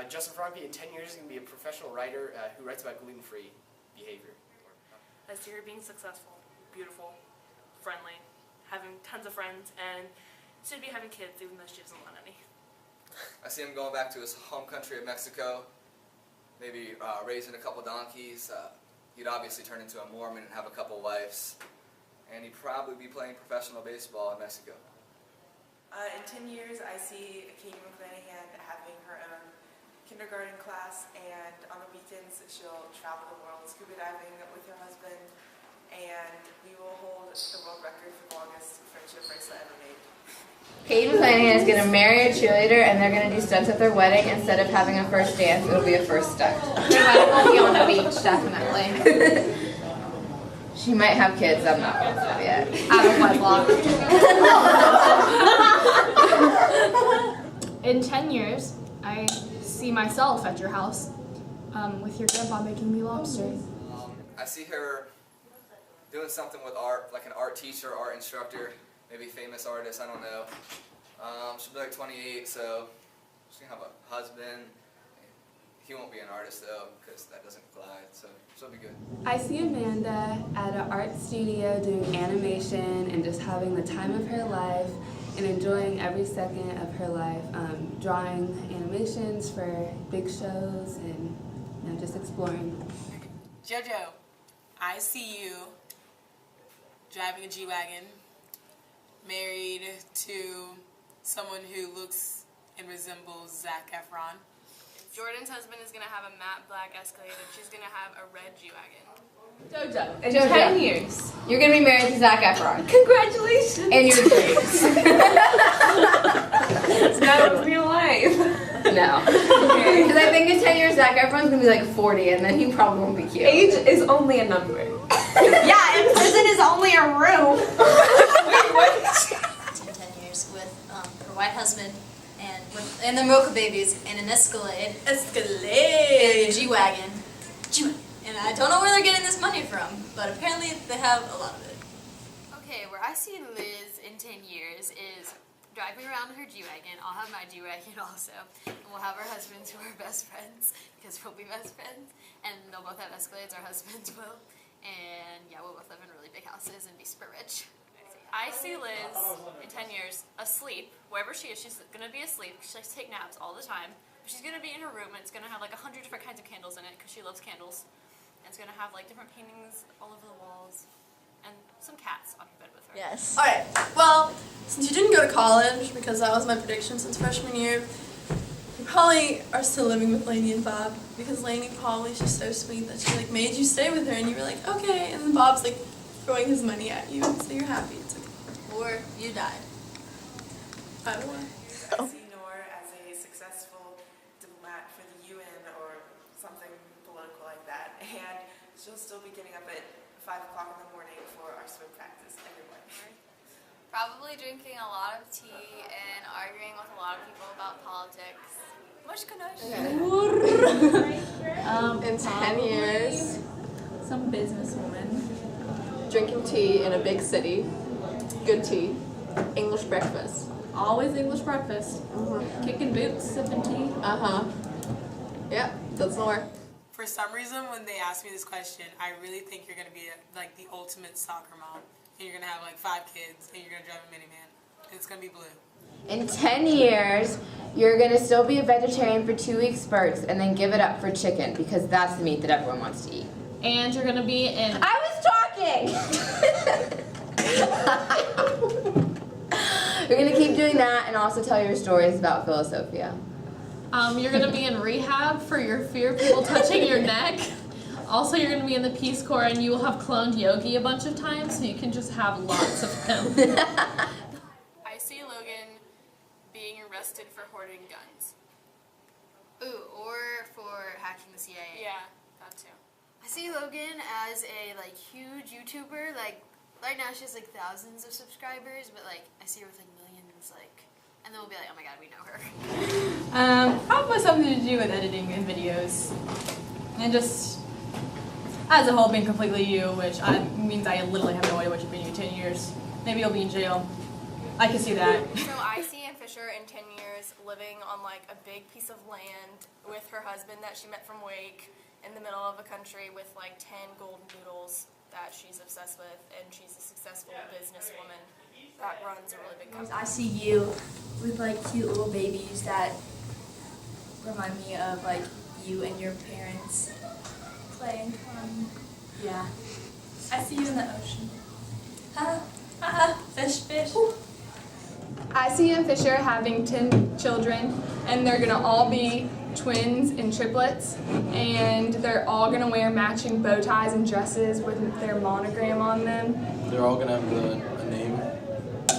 Justin Franke in 10 years is going to be a professional writer who writes about gluten-free behavior. I see her being successful, beautiful, friendly, having tons of friends, and should be having kids even though she doesn't want any. I see him going back to his home country of Mexico, maybe raising a couple donkeys. He'd obviously turn into a Mormon and have a couple wives. And he'd probably be playing professional baseball in Mexico. In 10 years, I see Katie McClanahan having her own kindergarten class, and on the weekends she'll travel the world scuba diving with her husband, and we will hold the world record for the longest friendship bracelet ever made. Katie McClanahan is going to marry a cheerleader, and they're going to do stunts at their wedding. Instead of having a first dance, it'll be a first stunt. Their wedding will be on the beach, definitely. She might have kids, I'm not positive yet. Out of wedlock. In 10 years, I see myself at your house with your grandpa making me lobster. I see her doing something with art, like an art teacher, art instructor, maybe famous artist, I don't know. She'll be like 28, so she's going to have a husband. He won't be an artist though, because that doesn't glide, so she'll be good. I see Amanda at an art studio doing animation and just having the time of her life and enjoying every second of her life, drawing animations for big shows and just exploring. JoJo, I see you driving a G-Wagon, married to someone who looks and resembles Zac Efron. Jordan's husband is going to have a matte black Escalade, and she's going to have a red G-Wagon. JoJo, in JoJo. 10 years. You're going to be married to Zac Efron. Congratulations! And your dreams. It's not in real life. No. Because I think in 10 years, Zac Efron's going to be like 40, and then he probably won't be cute. Age is only a number. Yeah, and prison is only a room. In 10 years with her white husband and the Mocha babies and an Escalade. And a G-Wagon. And I don't know where they're getting this money from, but apparently they have a lot of it. Okay, where I see Liz in 10 years is driving around in her G-Wagon. I'll have my G-Wagon also. And we'll have our husbands who are best friends, because we'll be best friends. And they'll both have Escalades, our husbands will. And yeah, we'll both live in really big houses and be super rich. I see Liz in 10 years asleep, wherever she is. She's going to be asleep. She likes to take naps all the time. She's going to be in her room, and it's going to have like 100 different kinds of candles in it because she loves candles. And it's going to have like different paintings all over the walls and some cats occupied with her. Yes. Alright, well, since you didn't go to college, because that was my prediction since freshman year, you probably are still living with Lainey and Bob, because Lainey probably is just so sweet that she like made you stay with her, and you were like, okay, and then Bob's like throwing his money at you, so you're happy. It's okay. Or you died. Either way. I see Noor as a successful diplomat for the UN or something political like that, and she'll still be getting up at 5 o'clock in the morning for our swim practice every morning. Probably drinking a lot of tea and arguing with a lot of people about politics. In 10 years, Some businesswoman. drinking tea in a big city, good tea, English breakfast. Always English breakfast. Kicking boots, sipping tea. Yep, that's Noor. For some reason, when they ask me this question, I really think you're going to be like the ultimate soccer mom. And you're going to have like 5 kids, and you're going to drive a minivan. It's going to be blue. In 10 years, you're going to still be a vegetarian for 2-week spurts and then give it up for chicken because that's the meat that everyone wants to eat. And you're going to be in... I was talking! You're going to keep doing that and also tell your stories about Philosophia. You're going to be in rehab for your fear of people touching your neck. Also, you're going to be in the Peace Corps, and you will have cloned Yogi a bunch of times, so you can just have lots of him. I see Logan being arrested for hoarding guns. Ooh, or for hacking the CIA. Yeah, that too. I see Logan as a like huge YouTuber. Like right now she has like thousands of subscribers, but like I see her with like millions. Like, and then we'll be like, oh my god, we know her. Probably something to do with editing and videos. And just, as a whole, being completely you, which means I literally have no idea what you're going to do in 10 years. Maybe you'll be in jail. I can see that. So I see in Fisher in 10 years living on like a big piece of land with her husband that she met from Wake in the middle of a country with like 10 golden doodles that she's obsessed with, and she's a successful businesswoman that runs a really big company. I see you with like cute little babies that remind me of like you and your parents playing. Yeah. I see you in the ocean. Fish, fish. I see you and Fisher having 10 children, and they're gonna all be twins and triplets, and they're all gonna wear matching bow ties and dresses with their monogram on them. They're all gonna have a name.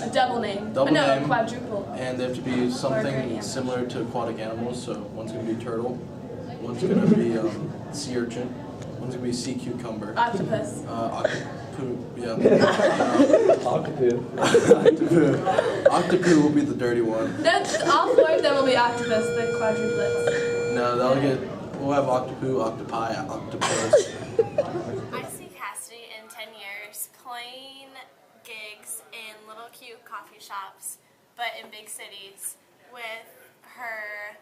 A double name. Double no, name. A quadruple. And they have to be something similar to aquatic animals. So one's gonna be turtle, one's gonna be sea urchin, one's gonna be sea cucumber. Octopus. Octopus, yeah. Octopus. Octopus will be the dirty one. All 4 of them will be octopus, the quadruplets. No, we'll have octopus, octopi, octopus. I see Cassidy in 10 years playing gigs in little cute coffee shops, but in big cities with her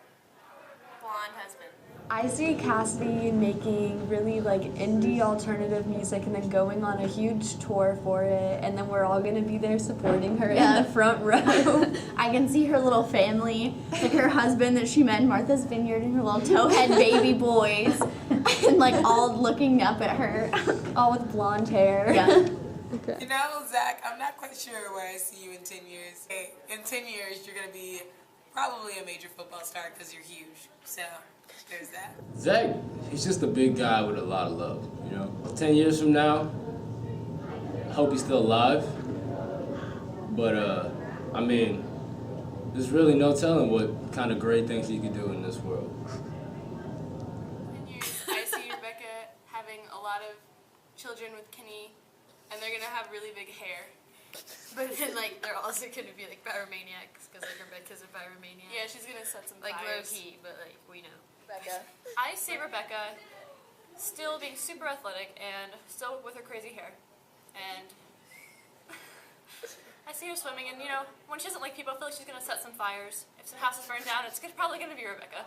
blonde husband. I see Cassidy making really like indie alternative music and then going on a huge tour for it, and then we're all gonna be there supporting her in the front row. I can see her little family, like her husband that she met in Martha's Vineyard and her little towhead baby boys, and like all looking up at her, all with blonde hair. Yeah. Okay. You know, Zach, I'm not quite sure where I see you in 10 years. Hey, in 10 years, you're going to be probably a major football star because you're huge. So, there's that. Zach, he's just a big guy with a lot of love, you know? 10 years from now, I hope he's still alive. But, I mean, there's really no telling what kind of great things he could do in this world. 10 years, I see Rebecca having a lot of children with Kenny, and they're gonna have really big hair. But then, like, they're also going to be, like, pyromaniacs, because, like, Rebecca's a pyromaniac. Yeah, she's gonna set some like, fires. low-key, but, like, we know. Rebecca. I see Rebecca still being super athletic and still with her crazy hair. And I see her swimming, and, you know, when she doesn't like people, I feel like she's gonna set some fires. If some houses burn down, it's probably gonna be Rebecca.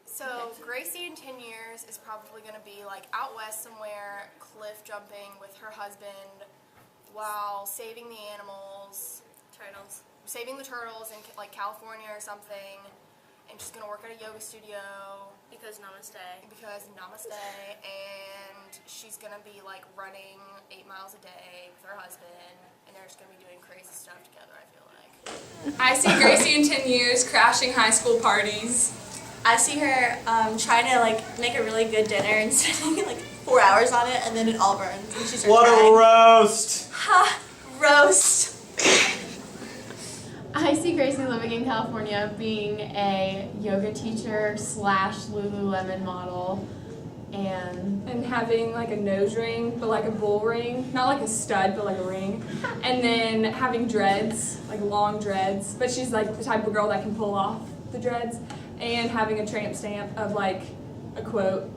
So Gracie in 10 years is probably gonna be, like, out west somewhere, cliff jumping with her husband, while saving the animals, saving the turtles in like California or something, and she's gonna work at a yoga studio because namaste, and she's gonna be like running 8 miles a day with her husband, and they're just gonna be doing crazy stuff together, I feel like. I see Gracie in 10 years crashing high school parties. I see her trying to like make a really good dinner and spending like 4 hours on it, and then it all burns, and she's What a roast! Ha! Roast! I see Gracie living in California being a yoga teacher / Lululemon model, and having like a nose ring, but like a bull ring, not like a stud, but like a ring, and then having dreads, like long dreads, but she's like the type of girl that can pull off the dreads, and having a tramp stamp of like a quote.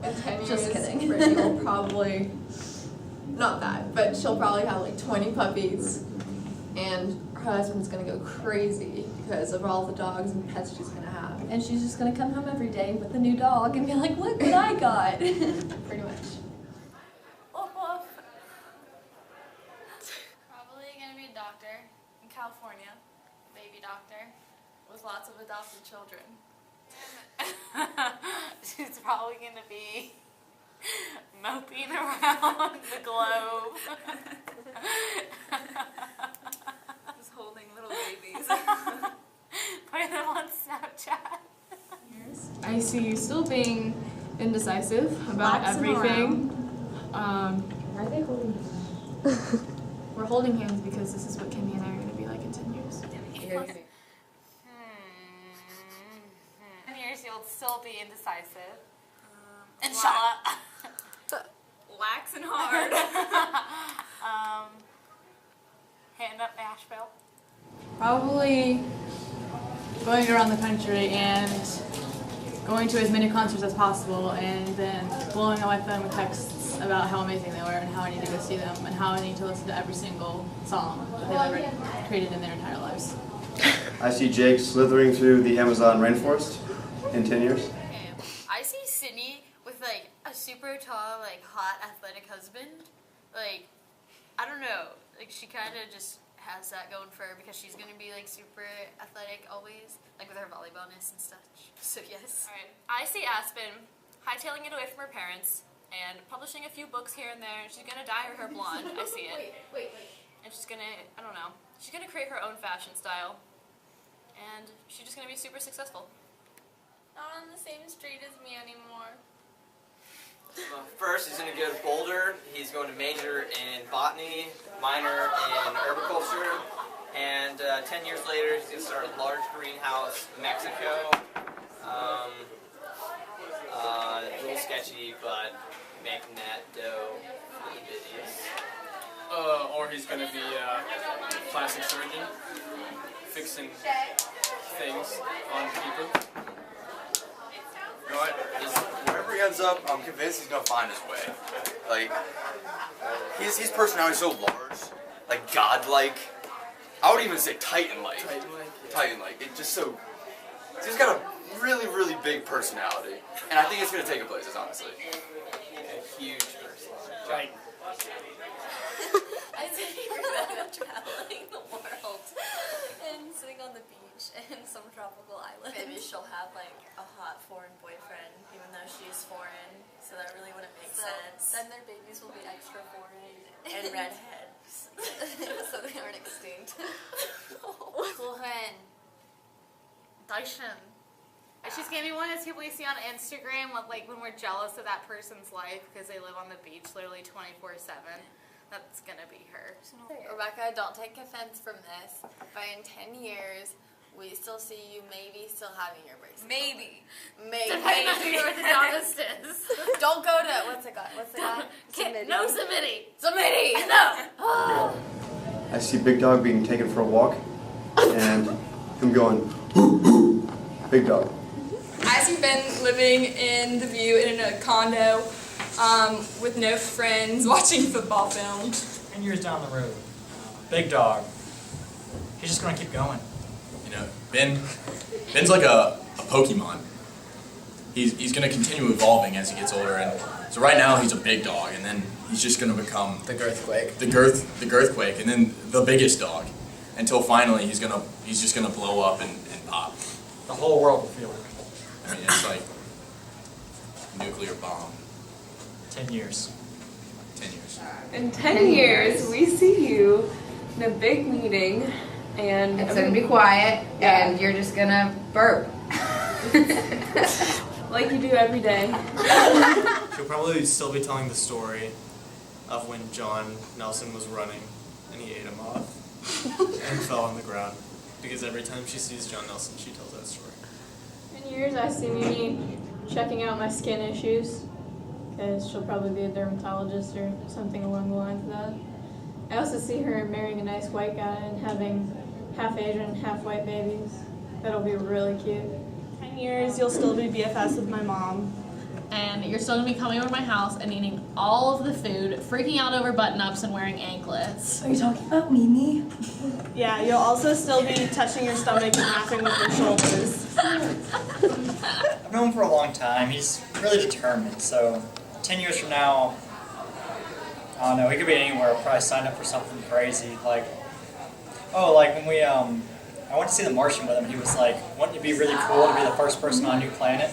In 10 years, Just kidding. Brittany will probably, not that, but she'll probably have like 20 puppies, and her husband's gonna go crazy because of all the dogs and pets she's gonna have. And she's just gonna come home every day with a new dog and be like, look what I got. Pretty much. Probably gonna be a doctor in California, baby doctor, with lots of adopted children. She's probably going to be moping around the globe. Just holding little babies. Putting them on Snapchat. I see you still being indecisive about Boxing everything. Why are they holding hands? We're holding hands because this is what Kimmy and I are going to be like in 10 years. 10 years you'll still be indecisive. Inshallah. Lax and hard. Hand up Nashville. Probably going around the country and going to as many concerts as possible, and then blowing up my phone with texts about how amazing they were and how I need to go see them and how I need to listen to every single song that they've ever created in their entire lives. I see Jake slithering through the Amazon rainforest in 10 years. I see Sydney with like a super tall, like hot, athletic husband. Like, I don't know. Like she kind of just has that going for her because she's gonna be like super athletic always, like with her volleyballness and such. So yes. All right. I see Aspen hightailing it away from her parents and publishing a few books here and there. She's gonna dye her hair blonde. I see it. Wait. And she's gonna, I don't know. She's gonna create her own fashion style, and she's just gonna be super successful. Not on the same street as me anymore. First, he's going to go to Boulder. He's going to major in botany, minor in herboriculture, and 10 years later, he's going to start a large greenhouse in Mexico. A little sketchy, but making that dough for the business. Or he's going to be a plastic surgeon, fixing things on people. You know what? Wherever he ends up, I'm convinced he's gonna find his way. Like, his personality is so large, like godlike. I would even say Titan-like. Titan-like. It just so. He's got a really, really big personality, and I think it's gonna take him places, honestly. A huge personality. I think we're traveling the world and sitting on the beach in some tropical island. Maybe she'll have like a hot foreign boyfriend, even though she's foreign, so that really wouldn't make sense. Then their babies will be extra foreign and redheads, so they aren't extinct. Wohen. Daishin. She's gonna be one of those people you see on Instagram with like when we're jealous of that person's life because they live on the beach literally 24/7. That's gonna be her. Rebecca, don't take offense from this, but in 10 years, we still see you maybe still having your braces. Maybe. Depending on who your orthodontist is. Don't go to, what's it called? No, Samidi. No. I see Big Dog being taken for a walk, and him going, Big Dog. I see Ben living in the View in a condo with no friends, watching football films. 10 years down the road, Big Dog, he's just going to keep going. You know, Ben's like a Pokemon. He's going to continue evolving as he gets older, and so right now he's a big dog, and then he's just going to become the Girthquake. The Girthquake, and then the biggest dog, until finally he's just gonna blow up and pop. The whole world will feel it. I mean, it's like nuclear bomb. 10 years. 10 years. In 10 years, we see you in a big meeting, and it's gonna be quiet, and you're just gonna burp. Like you do every day. She'll probably still be telling the story of when John Nelson was running and he ate a moth and fell on the ground. Because every time she sees John Nelson, she tells that story. In years, I see Mimi checking out my skin issues, because she'll probably be a dermatologist or something along the lines of that. I also see her marrying a nice white guy and having half Asian, half white babies. That'll be really cute. 10 years, you'll still be BFFs with my mom. And you're still going to be coming over to my house and eating all of the food, freaking out over button-ups and wearing anklets. Are you talking about Mimi? Yeah, you'll also still be touching your stomach and laughing with your shoulders. I've known him for a long time. He's really determined. So 10 years from now, I don't know, he could be anywhere. I'll probably sign up for something crazy. Like when we, I went to see The Martian with him. He was like, wouldn't it be really cool to be the first person on a new planet?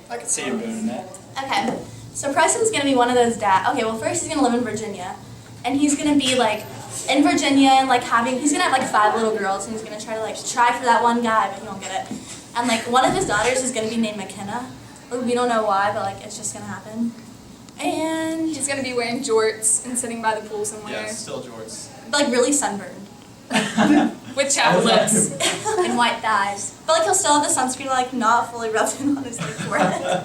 I could see him doing that. Okay, so Preston's gonna be one of those okay, well first he's gonna live in Virginia, and he's gonna be like in Virginia and like he's gonna have like 5 little girls, and he's gonna try for that one guy, but he won't get it. And like one of his daughters is gonna be named McKenna. We don't know why, but like it's just gonna happen. And he's gonna be wearing jorts and sitting by the pool somewhere. Yeah, still jorts. But like really sunburned. With chapped lips. And white thighs. But like he'll still have the sunscreen like not fully rubbed in on his forehead.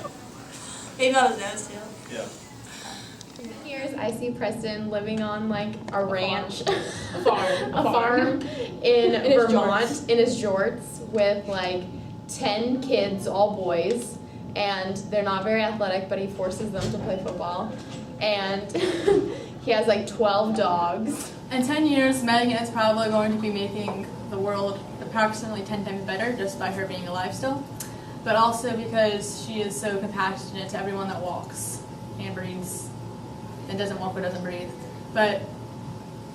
Maybe on his nose too. Yeah. In years, I see Preston living on like a ranch, A farm in his Vermont jorts. in his jorts with like 10 kids, all boys, and they're not very athletic, but he forces them to play football. and he has like 12 dogs. In 10 years, Megan is probably going to be making the world approximately 10 times better just by her being alive still, but also because she is so compassionate to everyone that walks and breathes and doesn't walk or doesn't breathe. But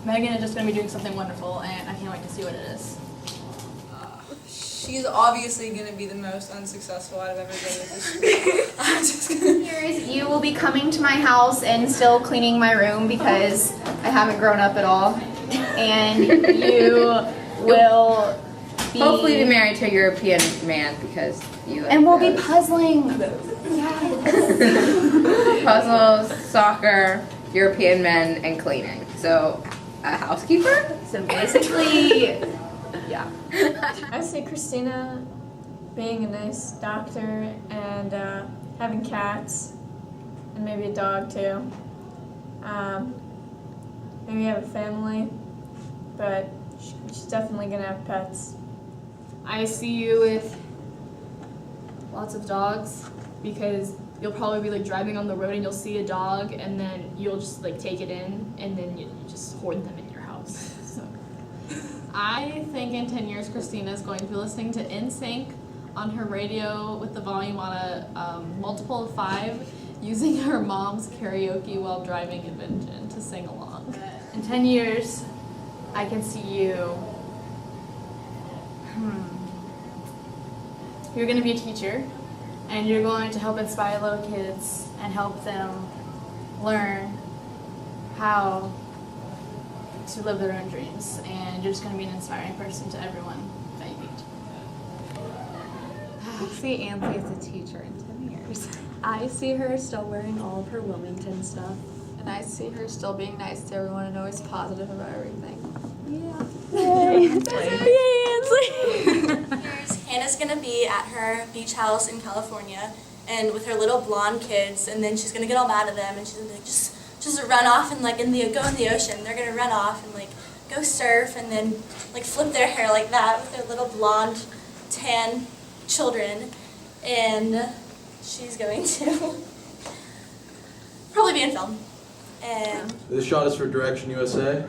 Megan is just going to be doing something wonderful, and I can't wait to see what it is. She's obviously going to be the most unsuccessful out of everybody at this school. I'm just gonna... You will be coming to my house and still cleaning my room because I haven't grown up at all. And you will be... Hopefully be married to a European man because you... And we'll be puzzling. Puzzles, soccer, European men, and cleaning. So, a housekeeper? So basically, yeah. I see Christina being a nice doctor and having cats and maybe a dog too. Maybe have a family, but she's definitely gonna have pets. I see you with lots of dogs because you'll probably be like driving on the road and you'll see a dog and then you'll just like take it in and then you just hoard them in your house. So. I think in 10 years Christina is going to be listening to NSYNC on her radio with the volume on a multiple of 5 using her mom's karaoke while driving Invention to sing along. In 10 years I can see you you're going to be a teacher, and you're going to help inspire little kids and help them learn how to live their own dreams. And you're just going to be an inspiring person to everyone that you meet. I see Ansley as a teacher in 10 years. I see her still wearing all of her Wilmington stuff. And I see her still being nice to everyone and always positive about everything. Yeah. Yay, Ansley! Hannah's gonna be at her beach house in California and with her little blonde kids, and then she's gonna get all mad at them and she's gonna be like, just run off and like go in the ocean. They're gonna run off and like go surf and then like flip their hair like that with their little blonde tan children, and she's going to probably be in film. And this shot is for Direction USA.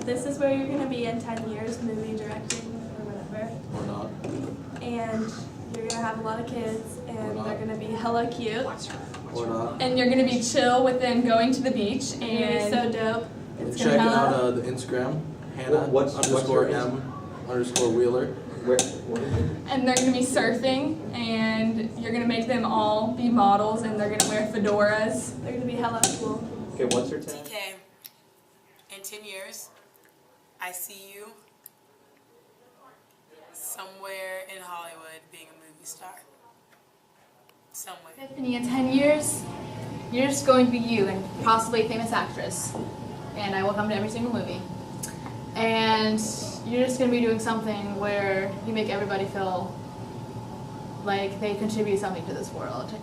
This is where you're going to be in 10 years, movie directing or whatever. Or not. And you're going to have a lot of kids, and they're going to be hella cute. Or not. And you're going to be chill with them going to the beach. And you're And so dope. And check out the Instagram, Hannah _M_ Wheeler. And they're going to be surfing, and you're going to make them all be models, and they're going to wear fedoras. They're going to be hella cool. Okay, what's your tag? TK, in 10 years, I see you somewhere in Hollywood being a movie star. Somewhere. Tiffany, in 10 years, you're just going to be you and possibly a famous actress. And I will come to every single movie. And you're just going to be doing something where you make everybody feel like they contribute something to this world.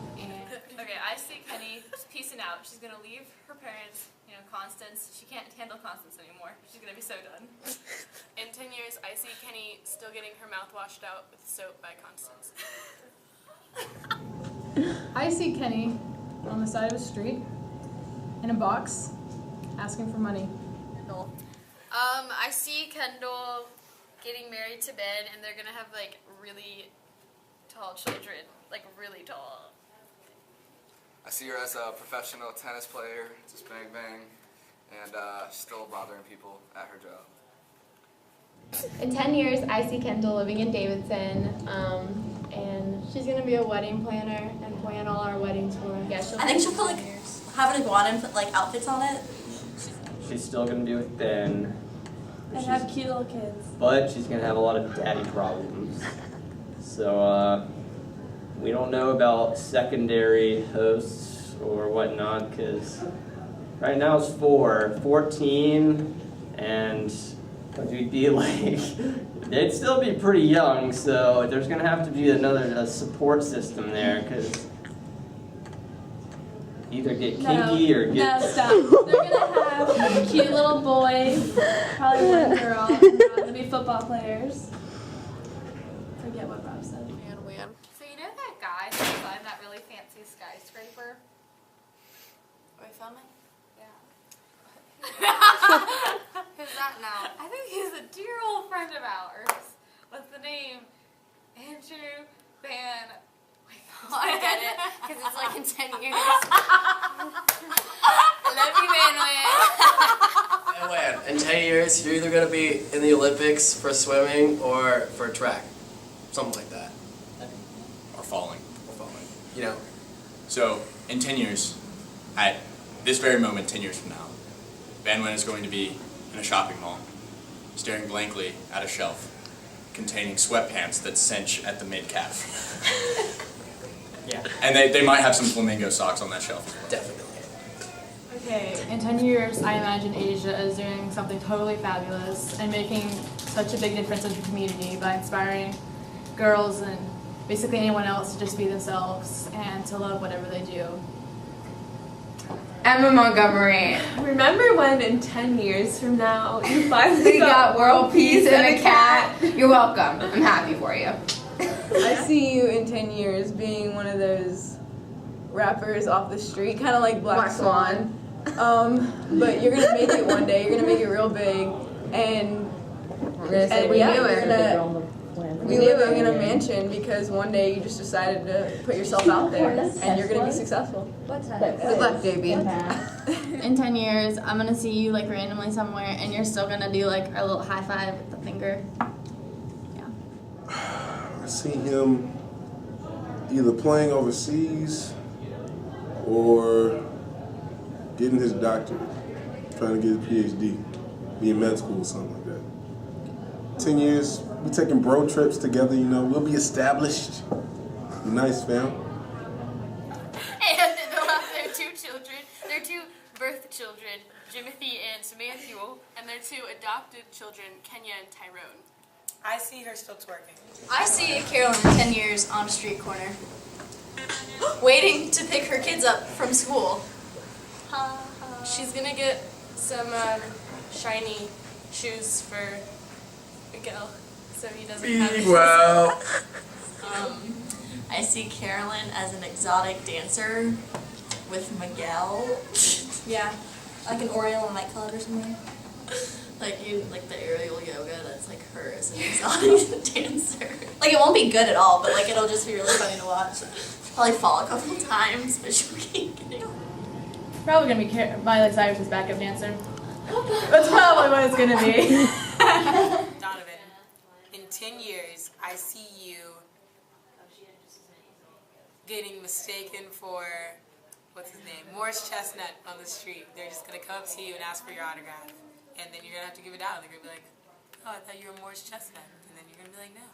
Okay, I see Kenny just peacing out. She's gonna leave her parents, Constance. She can't handle Constance anymore. She's gonna be so done. In 10 years, I see Kenny still getting her mouth washed out with soap by Constance. I see Kenny on the side of a street in a box asking for money. I see Kendall getting married to Ben, and they're gonna have like really tall children, like really tall. I see her as a professional tennis player, just bang bang, and still bothering people at her job. In 10 years, I see Kendall living in Davidson, and she's gonna be a wedding planner and plan all our weddings for us. I think she'll put like have an iguana and put like outfits on it. She's still going to be with Ben. And have cute little kids. But she's going to have a lot of daddy problems. So, we don't know about secondary hosts or whatnot, because right now it's 14, and we'd be like, they'd still be pretty young, so there's going to have to be another support system there, because either get kinky or get... No, stop. They're going to have cute little boys, probably one girl, and they're all going to be football players. Forget what Rob said. So you know that guy who climbed that really fancy skyscraper? filming? Yeah. Who's that now? I think he's a dear old friend of ours with the name Andrew Van. Oh, I get it, because it's like in 10 years. I love you, Manuel. Anyway, in 10 years, you're either going to be in the Olympics for swimming or for track. Something like that. Or falling. You know. So, in 10 years, at this very moment, 10 years from now, Van Wen is going to be in a shopping mall, staring blankly at a shelf containing sweatpants that cinch at the mid-calf. Yeah. And they might have some flamingo socks on that shelf as well. Definitely. Okay, in 10 years, I imagine Asia as doing something totally fabulous and making such a big difference in the community by inspiring girls and basically anyone else to just be themselves and to love whatever they do. Emma Montgomery. Remember when in 10 years from now you finally got world peace and a cat? You're welcome. I'm happy for you. I see you in 10 years being one of those rappers off the street, kind of like Black Swan. But you're gonna make it one day. You're gonna make it real big, and we live in a mansion because one day you just decided to put yourself out there, and you're gonna be successful. Good luck, baby. In 10 years, I'm gonna see you like randomly somewhere, and you're still gonna do like a little high five with the finger. I see him either playing overseas or getting his doctorate, trying to get a PhD, be in med school or something like that. 10 years, we taking bro trips together, you know, we'll be established. Be nice, fam. And they'll have their two children, their two birth children, Jimothy and Samantha, and their two adopted children, Kenya and Tyrone. I see her still twerking. I see Carolyn in 10 years on a street corner, waiting to pick her kids up from school. She's gonna get some shiny shoes for Miguel, so he doesn't have his. Well. I see Carolyn as an exotic dancer with Miguel. Yeah, like an Oriental nightclub or something. Like the aerial yoga, that's like her as an exotic dancer. Like it won't be good at all, but like it'll just be really funny to watch. Probably fall a couple times, but she'll keep getting. Probably gonna be Miley Cyrus's backup dancer. That's probably what it's gonna be. Donovan, in 10 years, I see you getting mistaken for, what's his name, Morris Chestnut on the street. They're just gonna come up to you and ask for your autograph. And then you're gonna have to give it out. They're gonna be like, oh, I thought you were Morris Chestnut. And then you're gonna be like, no.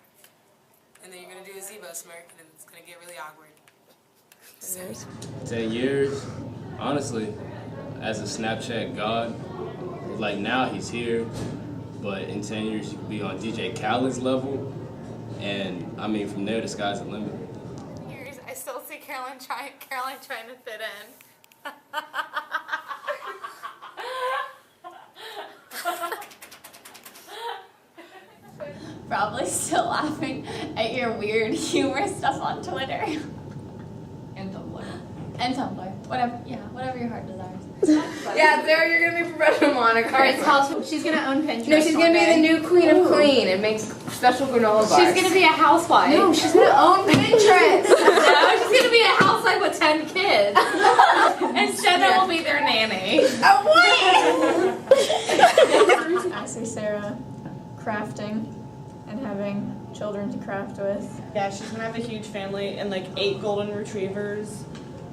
And then you're gonna do a Zebo smirk, and then it's gonna get really awkward. 10 years, honestly, as a Snapchat god, like now he's here, but in 10 years you could be on DJ Khaled's level, and I mean from there the sky's the limit. Years, I still see Caroline trying to fit in. Probably still laughing at your weird humor stuff on Twitter. And Tumblr. And Tumblr. Whatever your heart desires. Yeah, Sarah, you're gonna be professional Monica. Alright, she's gonna own Pinterest. No, she's gonna be the new queen of clean and make special granola bars. She's gonna be a housewife. No, she's gonna own Pinterest. No, she's gonna be a housewife with 10 kids. And Jenna will be their nanny. Oh, I see Sarah crafting and having children to craft with. Yeah, she's gonna have a huge family and like 8 golden retrievers.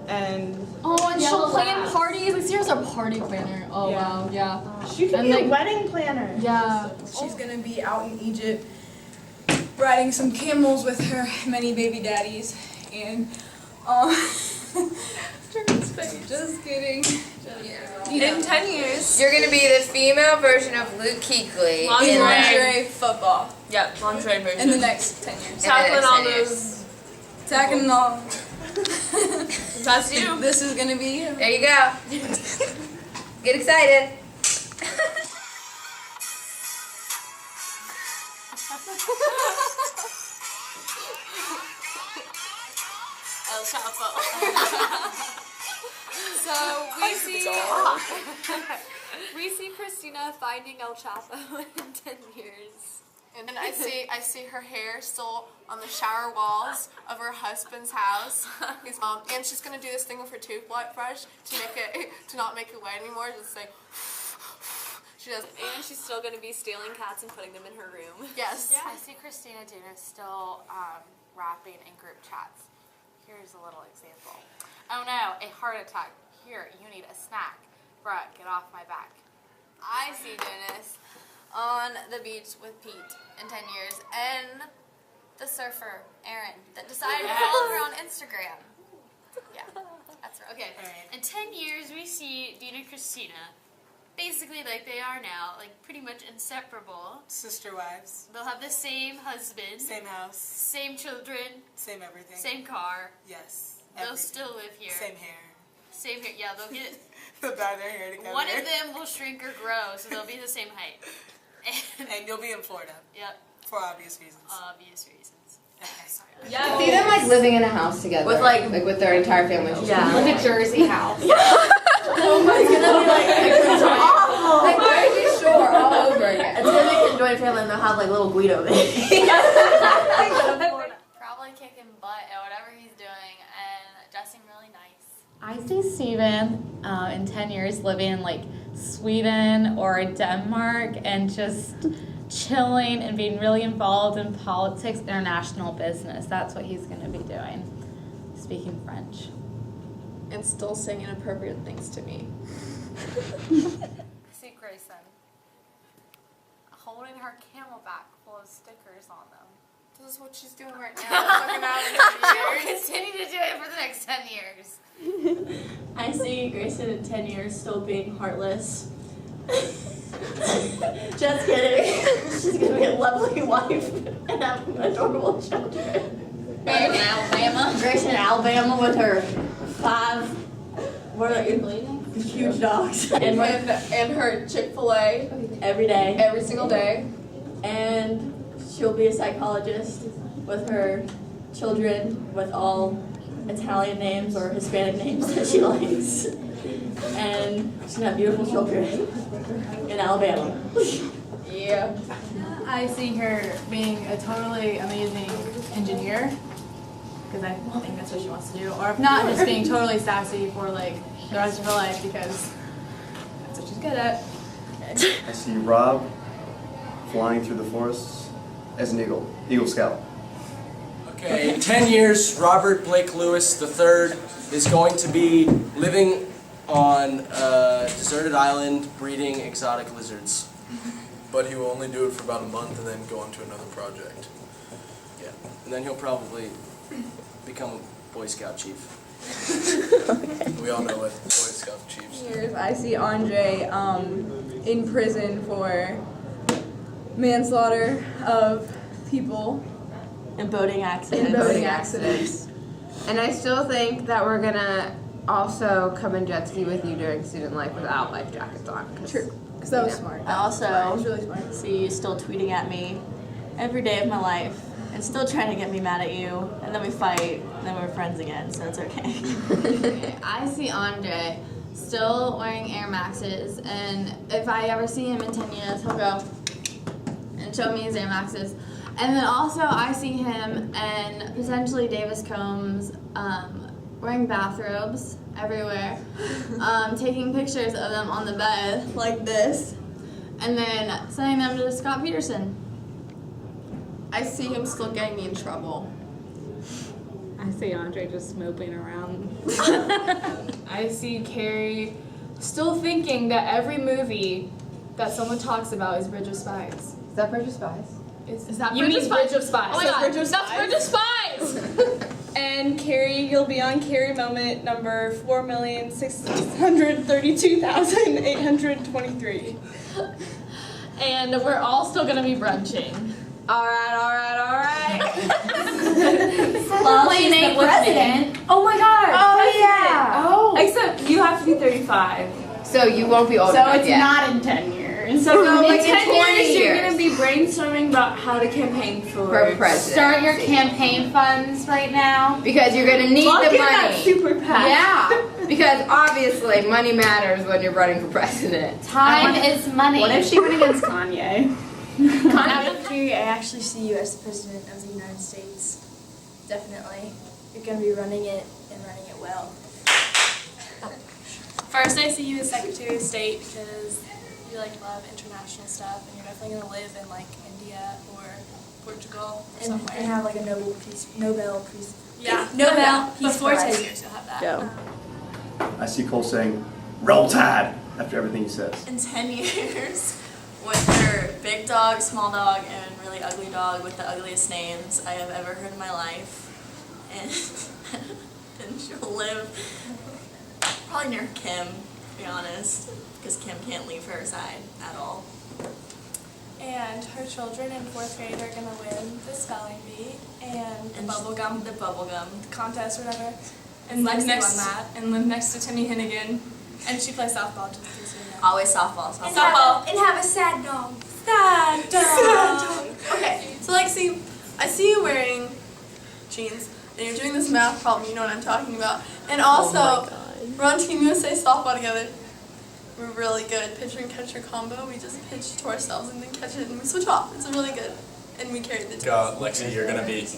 And and she'll plan parties. Like, Sarah's a party planner. Oh, Yeah. wow, yeah. She could be a wedding planner. Yeah. She's gonna be out in Egypt riding some camels with her many baby daddies, and just kidding. In 10 years, You're gonna be the female version of Luke Kuechly. lingerie football. Yep, lingerie version. In the next 10 years. Tackling all those. Tackling all. That's you. This is gonna be you. There you go. Get excited. El Chapo. So we see Christina finding El Chapo in 10 years. And then I see her hair still on the shower walls of her husband's house. And she's gonna do this thing with her toothbrush to not make it wet anymore. Just like she does. And she's still gonna be stealing cats and putting them in her room. Yes. Yeah. I see Christina Duna still rapping in group chats. Here's a little example. Oh no, a heart attack. Here, you need a snack. Bruh, get off my back. I see Jonas on the beach with Pete in 10 years and the surfer, Aaron, that decided to follow her on Instagram. Yeah, that's right. Okay, in 10 years we see Dean and Christina basically like they are now, like pretty much inseparable. Sister wives. They'll have the same husband. Same house. Same children. Same everything. Same car. Yes. They'll still live here. Same hair. Same hair. Yeah, they'll get. They'll dye their hair together. One of them will shrink or grow, so they'll be the same height. And you'll be in Florida. Yep. For obvious reasons. Obvious reasons. Okay, sorry. I see them like living in a house together, With, like with their entire family. Like a Jersey house. Oh my god, like Jersey Shore all over again. It's gonna make a joint family and they'll have like little Guido babies. Probably kicking butt at whatever he's doing and dressing really nice. I see Steven in 10 years living in like Sweden or Denmark and just chilling and being really involved in politics, international business. That's what he's going to be doing, speaking French. And still saying inappropriate things to me. I see Grayson holding her camelback full of stickers on them. This is what she's doing right now. Looking out in 10 years. Continue to do it for the next 10 years. I see Grayson in 10 years still being heartless. Just kidding. She's gonna be a lovely wife and have adorable children. Grayson in Alabama. Grayson in Alabama with her 5 huge dogs. And her Chick-fil-A every day. every single day. And she'll be a psychologist with her children with all Italian names or Hispanic names that she likes. And she's gonna have beautiful children in Alabama. Yeah. I see her being a totally amazing engineer, because I think that's what she wants to do. Or if not, just being totally sassy for like the rest of her life, because that's what she's good at. I see Rob flying through the forests as an Eagle Scout. Okay, in 10 years, Robert Blake Lewis III is going to be living on a deserted island breeding exotic lizards. But he will only do it for about a month and then go on to another project. Yeah, and then he'll probably become a Boy Scout chief. We all know what Boy Scout chiefs do. Years, I see Andre in prison for manslaughter of people. And boating accidents. And boating accidents. And I still think that we're gonna also come and jet ski with you during student life without life jackets on. True. Because that was smart. I also That was really smart. see you still tweeting at me every day of my life and still trying to get me mad at you. And then we fight, and then we're friends again, so it's okay. I see Andre still wearing Air Maxes, and if I ever see him in 10 years, he'll go and show me his Air Maxes. And then also I see him and potentially Davis Combs wearing bathrobes everywhere, taking pictures of them on the bed like this, and then sending them to Scott Peterson. I see him still getting me in trouble. I see Andre just moping around. I see Carrie still thinking that every movie that someone talks about is Bridge of Spies. Is that Bridge of Spies? Is that You Bridge of mean Spies? Bridge of Spies. Oh my That's god, Bridge of that's Spies. Bridge of Spies! And Carrie, you'll be on Carrie moment number 4,632,823. And we're all still gonna be brunching. Alright. Well, she's the president. Oh my god! Oh, president. yeah. Oh. Except you have to be 35. So you won't be old So enough it's yet. not in 10 years. So No, in like 10 in 20 years, you're years. gonna be brainstorming about how to campaign For president. Start your campaign funds right now. Because you're gonna need Plug the in that money. super PAC. Yeah. Because obviously money matters when you're running for president. Time is money. What if she went against Kanye? Out of here, I actually see you as the President of the United States. Definitely. You're going to be running it and running it well. First, I see you as Secretary of State because you love international stuff, and you're definitely gonna live in India or Portugal or somewhere. And have a Nobel Peace. Yeah, Nobel Peace before 10 Prize. years you'll have that. Go. I see Cole saying, "Roll Tide," after everything he says. In 10 years, with her big dog, small dog, and really ugly dog with the ugliest names I have ever heard in my life. And, and she'll live probably near Kim, to be honest, because Kim can't leave her side at all. And her children in 4th grade are gonna win the spelling bee and the bubblegum contest or whatever. And live next to Timmy Hennigan. And she plays softball, just in case you know. Always softball. And have a sad dog. Sad dog. Okay, so I see you wearing jeans, and you're doing this math problem, you know what I'm talking about. And also, we're on Team USA softball together. We're really good. Pitcher and catcher combo. We just pitch to ourselves and then catch it and we switch off. It's really good. And we carry the team. Lexi, you're going to be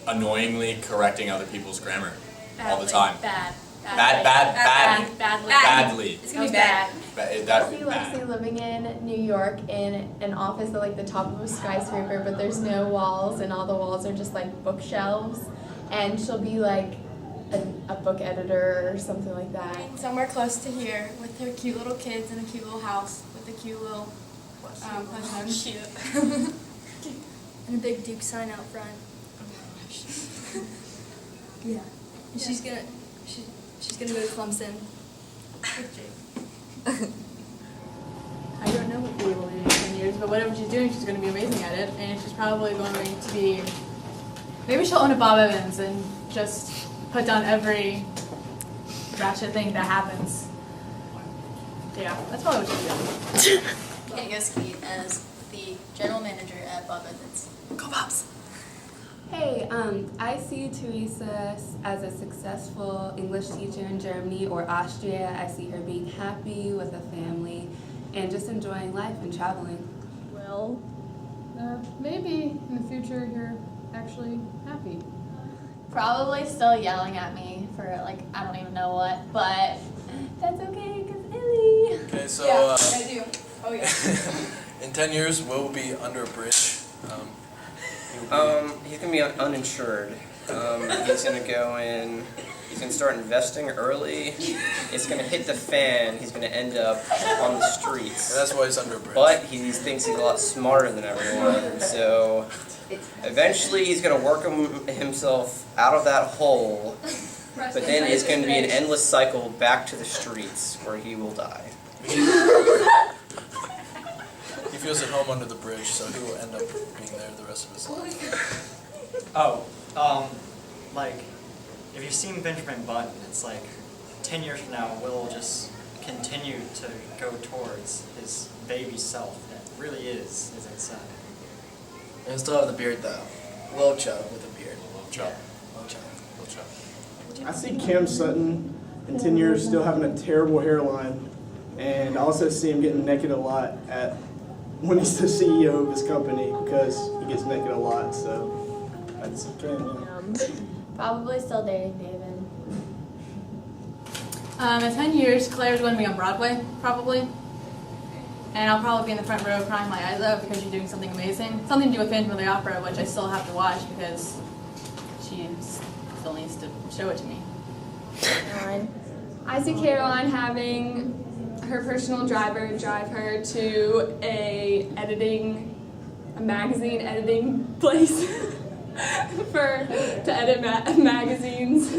annoyingly correcting other people's grammar all the time. Badly. It's gonna be bad. I see Lexi living in New York in an office at the top of a skyscraper, but there's no walls, and all the walls are just bookshelves, and she'll be a book editor or something like that. Somewhere close to here with her cute little kids in a cute little house with a cute little Cute. And a big Duke sign out front. Yeah. And she's gonna go to Clemson with Jake. I don't know what we will do in 10 years, but whatever she's doing, she's going to be amazing at it, and she's probably going to be. Maybe she'll own a Bob Evans and just put down every ratchet thing that happens. Yeah, that's probably what she's doing. Katie Goski as the general manager at Bob Evans. Go Bobs! Hey, I see Teresa as a successful English teacher in Germany or Austria. I see her being happy with a family and just enjoying life and traveling. Well, maybe in the future you're actually happy. Probably still yelling at me for I don't even know what, but that's okay because Illy. Okay, so I do. Oh yeah. in 10 years, Will will be under a bridge. He's gonna be uninsured. He's gonna go in. He's gonna start investing early. It's gonna hit the fan. He's gonna end up on the streets. That's why he's under a bridge. But he thinks he's a lot smarter than everyone. So eventually, he's gonna work himself out of that hole. But then it's gonna be an endless cycle back to the streets where he will die. He feels at home under the bridge, so he will end up being there the rest of his life. If you've seen Benjamin Button, it's 10 years from now, Will will just continue to go towards his baby self that really is his own son. And he'll still have the beard though. Will Chubb with a beard. Chubb. I see Cam Sutton in 10 years still having a terrible hairline, and I also see him getting naked a lot when he's the CEO of his company because he gets naked a lot. So that's Cam. Probably still dating David. In 10 years, Claire's going to be on Broadway, probably. And I'll probably be in the front row crying my eyes out because you're doing something amazing. Something to do with Phantom of the Opera, which I still have to watch because she still needs to show it to me. I see Caroline having her personal driver drive her to a magazine editing place to edit magazines.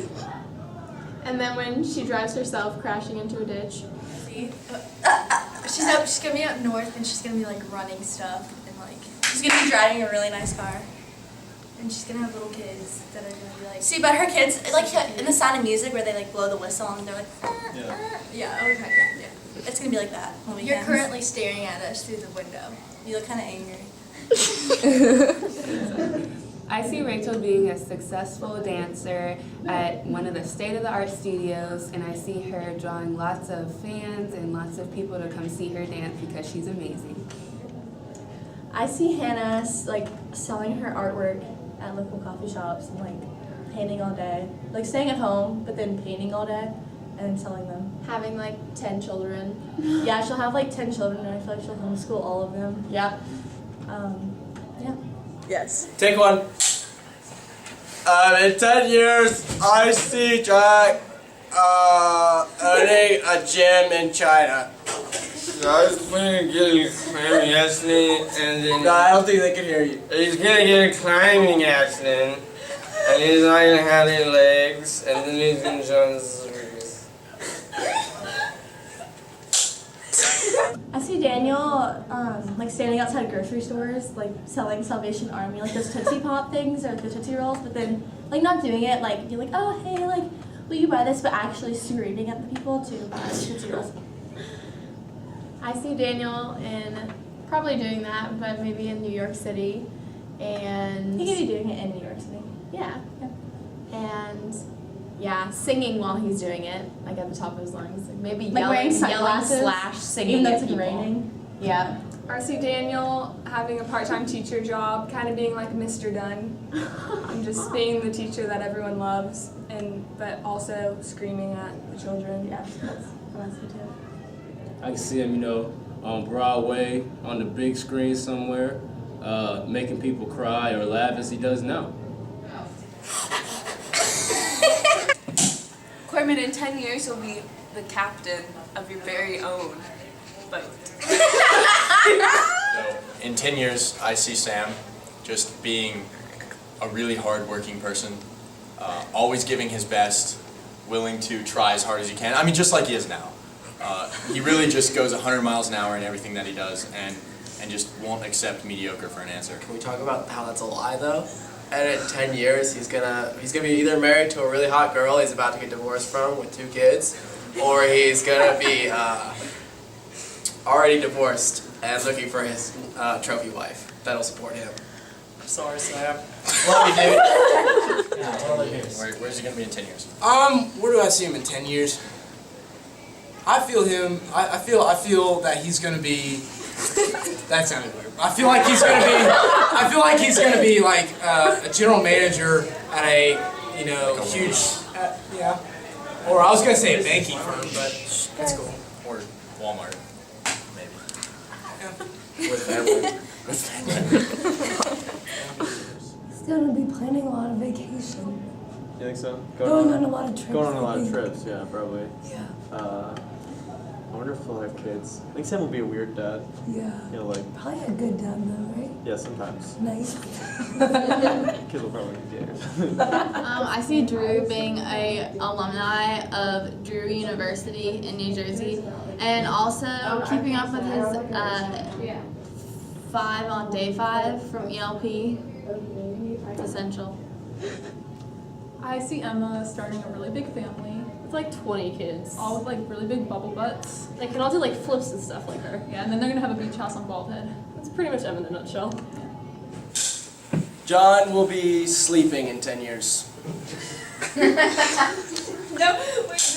And then when she drives herself crashing into a ditch. See? She's gonna be up north and she's gonna be running stuff and she's gonna be driving a really nice car. And she's gonna have little kids that are gonna be See, but her kids, in The Sound of Music where they blow the whistle and they're Yeah, okay, yeah. It's gonna be like that. You're currently staring at us through the window. You look kind of angry. I see Rachel being a successful dancer at one of the state-of-the-art studios, and I see her drawing lots of fans and lots of people to come see her dance because she's amazing. I see Hannah like selling her artwork at local coffee shops and like painting all day, like staying at home but then painting all day and then selling them. Having like 10 children. Yeah, she'll have like 10 children and I feel like she'll homeschool all of them. Yeah. Yeah. Yes. Take one. In 10 years, I see Jack owning a gym in China. I was planning on getting a climbing accident and then... No, I don't think they can hear you. He's gonna get a climbing accident and he's not gonna have any legs and then he's gonna join the circus. I see Daniel like standing outside grocery stores, like selling Salvation Army, like those Tootsie Pop things or the Tootsie Rolls, but then like not doing it, like you're like, oh hey, like will you buy this, but actually screaming at the people to buy the Tootsie Rolls. I see Daniel in probably doing that, but maybe in New York City, and He could be doing it in New York City. yeah, and yeah, singing while he's doing it, like at the top of his lungs, like maybe Like wearing yelling sunglasses, / singing even though at it's people. raining. Yeah. I see Daniel having a part-time teacher job, kind of being like Mr. Dunn, and just being the teacher that everyone loves, but also screaming at the children. Yeah, that's me too. I can see him, on Broadway, on the big screen somewhere, making people cry or laugh as he does now. Corbin, in 10 years, you'll be the captain of your very own boat. In 10 years, I see Sam just being a really hard-working person, always giving his best, willing to try as hard as he can. I mean, just like he is now. He really just goes 100 miles an hour in everything that he does, and just won't accept mediocre for an answer. Can we talk about how that's a lie, though? And in 10 years, he's gonna be either married to a really hot girl he's about to get divorced from with 2 kids, or he's gonna be already divorced and looking for his trophy wife that'll support him. I'm sorry, Sam. Love you, dude. Where's he gonna be in 10 years? Where do I see him in 10 years? I feel him. I feel that he's gonna be. That sounded weird. I feel like he's gonna be like a general manager at a huge yeah. Or I was gonna say a banking firm, but that's cool. Or Walmart, maybe. With family. He's gonna be planning a lot of vacation. You think so? Going on a lot of trips. Going on a lot I of think. trips, yeah, probably. Yeah. I wonder if he'll have kids. I think Sam will be a weird dad. Yeah. Like, Probably a good dad though, right? yeah, sometimes. Nice. Kids will probably be gay. I see Drew being a alumni of Drew University in New Jersey, and also keeping up with his 5 on day 5 from ELP. It's essential. I see Emma starting a really big family. With like 20 kids. All with like really big bubble butts. They can all do like flips and stuff like her. Yeah, and then they're gonna have a beach house on Bald Head. That's pretty much Emma in a nutshell. John will be sleeping in 10 years.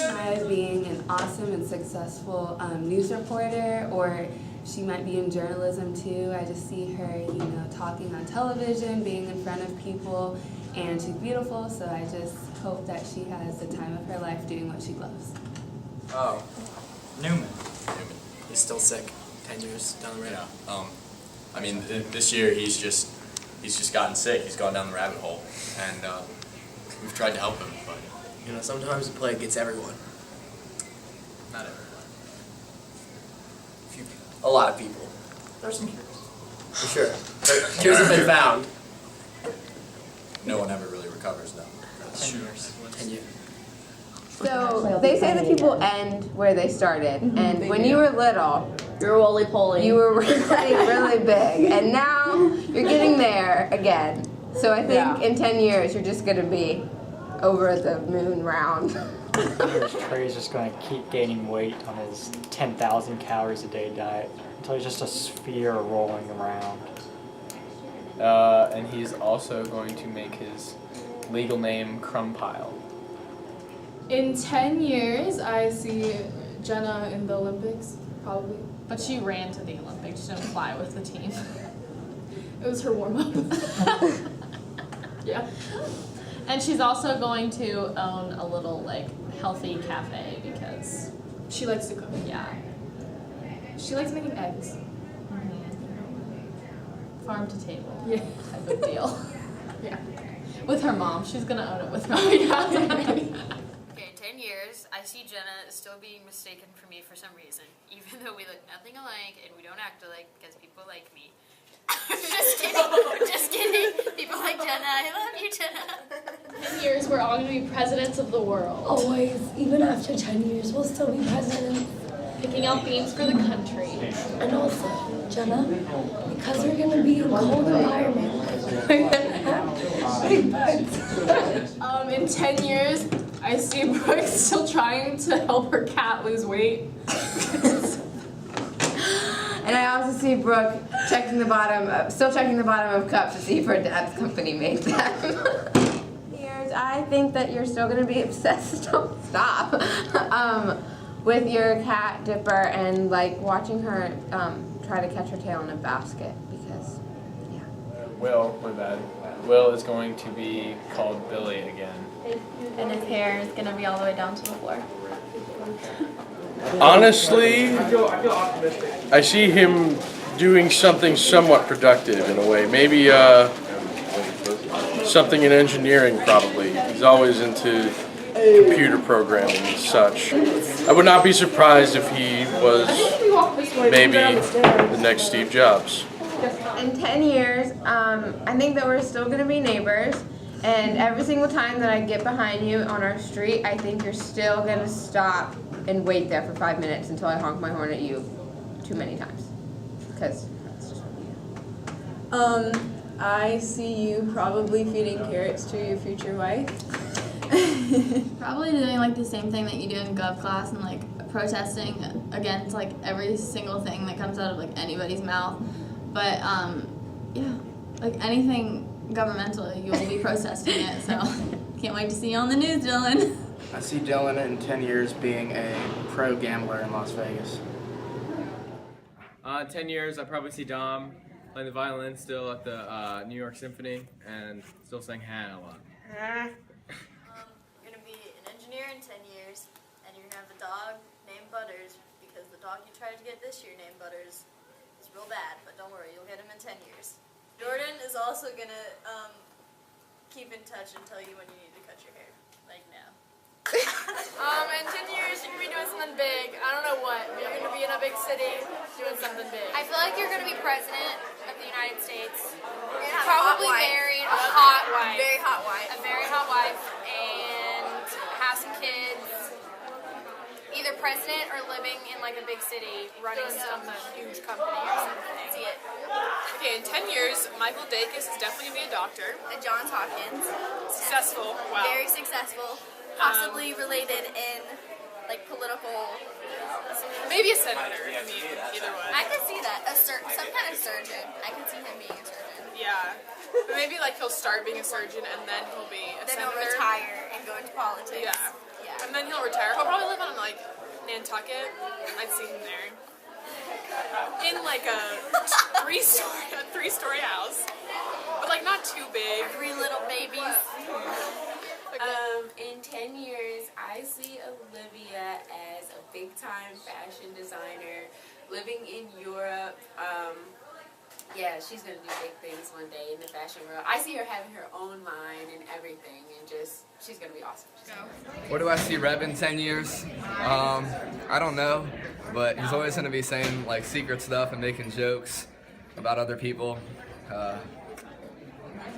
Maya being an awesome and successful news reporter, or she might be in journalism too. I just see her, talking on television, being in front of people, and she's beautiful, so I just hope that she has the time of her life doing what she loves. Oh. Newman. He's still sick. 10 years down the road. Yeah. I mean, this year he's just gotten sick. He's gone down the rabbit hole, and we've tried to help him, but sometimes the plague gets everyone. not everyone. Few people. A lot of people. There's some cures. For sure. Cures have been found. No one ever really recovers, though. 10 years. 10 years. So they say that people end where they started, and when you were little, you were roly-poly. You were really, really big, and now you're getting there again. So I think in 10 years you're just gonna be over the moon round. Trey's just going to keep gaining weight on his 10,000 calories a day diet until he's just a sphere rolling around. and he's also going to make his legal name Crumpile. In 10 years, I see Jenna in the Olympics, probably. But she ran to the Olympics. She didn't fly with the team. It was her warm-up. Yeah. And she's also going to own a little, like, healthy cafe because she likes to cook. Yeah. She likes making eggs. Farm to table. Yeah. Type of deal. Yeah. With her mom. She's gonna own it with her. Okay, in 10 years, I see Jenna still being mistaken for me for some reason, even though we look nothing alike and we don't act alike because people like me. Just kidding. Just kidding. People like Jenna. I love you, Jenna. 10 years, we're all gonna be presidents of the world. Always, even after 10 years, we'll still be presidents. Picking out themes for the country. And also, Jenna, because we're gonna be in cold environments, we're gonna have big bugs. In 10 years, I see Brooke still trying to help her cat lose weight. And I also see Brooke still checking the bottom of cups to see if her dad's company made them. I think that you're still gonna be obsessed. Don't stop. With your cat Dipper and like watching her try to catch her tail in a basket because, yeah. Will, my bad. Will is going to be called Billy again. And his hair is gonna be all the way down to the floor. Honestly, I see him doing something somewhat productive in a way. Maybe something in engineering, probably. He's always into computer programming and such. I would not be surprised if he was maybe the next Steve Jobs. In 10 years, I think that we're still going to be neighbors, and every single time that I get behind you on our street, I think you're still going to stop and wait there for 5 minutes until I honk my horn at you too many times. Because that's just what you do. I see you probably feeding carrots to your future wife. Probably doing like the same thing that you do in gov class and like protesting against like every single thing that comes out of like anybody's mouth. But yeah, like anything governmental, you will be protesting it. So can't wait to see you on the news, Dylan. I see Dylan in 10 years being a pro gambler in Las Vegas. In 10 years, I probably see Dom playing the violin still at the New York Symphony and still saying "ha" a lot. You're gonna be an engineer in 10 years, and you're gonna have a dog named Butters because the dog you tried to get this year named Butters is real bad. But don't worry, you'll get him in 10 years. Jordan is also gonna keep in touch and tell you when you need to cut your hair, like now. In 10 years, you're gonna be doing something big. I don't know what, but you're gonna be in a big city doing something big. I feel like you're going to be president of the United States. have Probably a hot wife. married, a hot wife. Very hot wife. A very hot wife, and have some kids. Either president or living in like a big city, running some huge company or something. See it. Okay, in 10 years, Michael Dacus is definitely going to be a doctor. At Johns Hopkins. Successful. Wow. Very successful. Possibly related in like political. Maybe a senator. I mean, either way. I could see that. Some kind of surgeon. I could see him being a surgeon. Yeah. But maybe like he'll start being a surgeon and then he'll be a Then senator. he'll retire and go into politics. Yeah. Yeah. And then he'll retire. He'll probably live on like Nantucket. I'd see him there. In like a three-story house. But like not too big. 3 little babies. In 10 years, I see Olivia as a big-time fashion designer, living in Europe. Yeah, she's going to do big things one day in the fashion world. I see her having her own line and everything, and just, she's going to be awesome. Where do I see Reb in 10 years? I don't know, but he's always going to be saying like secret stuff and making jokes about other people.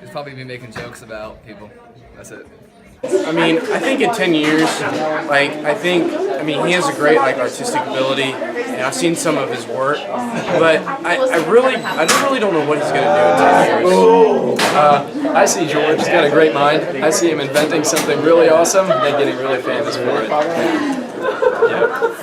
He's probably be making jokes about people. That's it. I mean, I think in 10 years, I mean, he has a great, artistic ability, and I've seen some of his work, but I really don't know what he's going to do in 10 years. I see George, he's got a great mind. I see him inventing something really awesome and then getting really famous for it. Yeah.